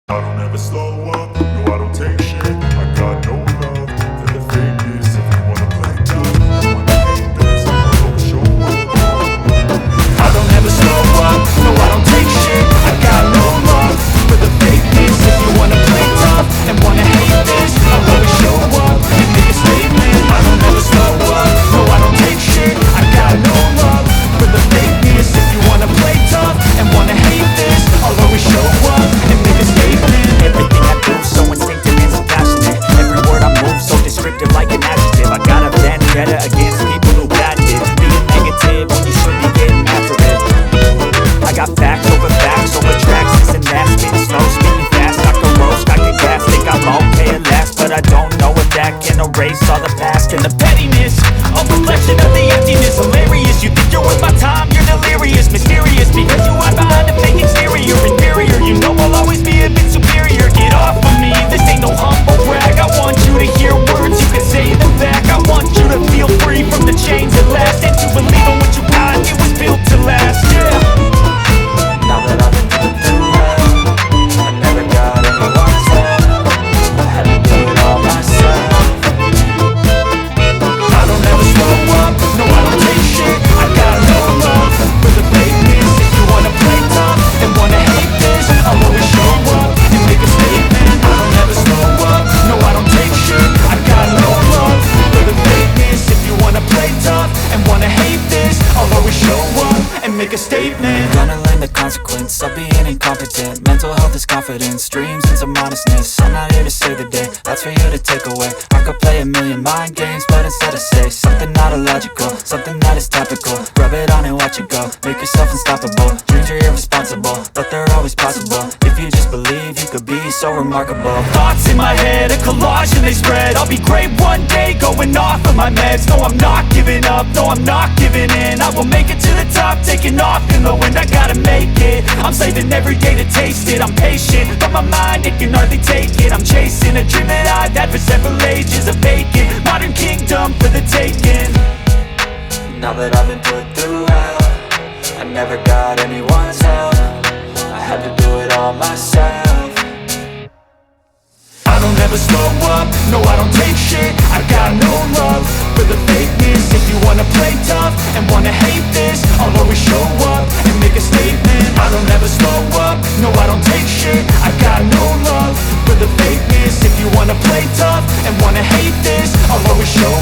I don't ever slow up, no I don't take shit. I got no love for the fakeness. If you wanna play tough, I wanna hate this, I'll go show up. I don't ever slow up, no I don't take shit. I got no love for the fakeness. If you wanna play tough and wanna hate this, I'll always show up and make a statement. I don't ever slow up, no I don't take shit. I got no love for the fakeness. If you wanna play tough and wanna hate this, I'll always show up and make a statement. Everything I do so instinctive and so passionate. Every word I move so descriptive like an adjective. I got a vendetta against people who got it. Being negative when you should be getting after it. I got facts over tracks, this and that. Spitting slow, spitting fast, I can roast, I can gas. Think I'm okay at last, but I don't know if that can erase all the past. And the pettiness, a reflection of the emptiness. Hilarious, you think you're worth my time, you're delirious. Mysterious, because you hide behind a fake exterior. Inferior, you know I'll always be a bit superior. Get off of me, this ain't no humble brag. I want you to hear words, you can say them back. I want you to feel free from the chains at last, and to believe in what you got, it was built to last, yeah. Now that I've been put through hell, I never got anyone's help. I had to do it all myself. I don't ever slow up, no I don't take shit. I got no love for the fakeness. If you wanna play tough and wanna hate this, I'll always show up and make a statement. I don't ever slow up, no I don't take shit. I got no love for the fakeness. If you wanna play tough and wanna hate this, I'll always show up and make a statement. Gonna learn the consequence of being incompetent. Mental health is confidence, dreams and some modestness. I'm not here to save the day, that's for you to take away. I could play a million mind games, but instead I say something not illogical, something that is topical. Rub it on and watch it go, make yourself unstoppable. Dreams are irresponsible, but they're always possible. If you just believe, you could be so remarkable. Thoughts in my head, a collage and they spread. I'll be great one day, going off of my meds. No, I'm not giving up, no, I'm not giving in. I will make it to the top, taking off in the wind. I gotta make it, I'm saving every day to taste it. I'm patient, but my mind, it can hardly take it. I'm chasing a dream that I've had for several ages. A vacant, modern kingdom for the taking. Now that I've been put through hell, I never got anyone's help. I had to do it all myself. I don't ever slow up, no I don't take shit. I got no love for the fakeness. If you wanna play tough and wanna hate this, I'll always show up and make a statement. I don't ever slow up, no I don't take shit. I got no love for the fakeness. If you wanna play tough and wanna hate this, I'll always show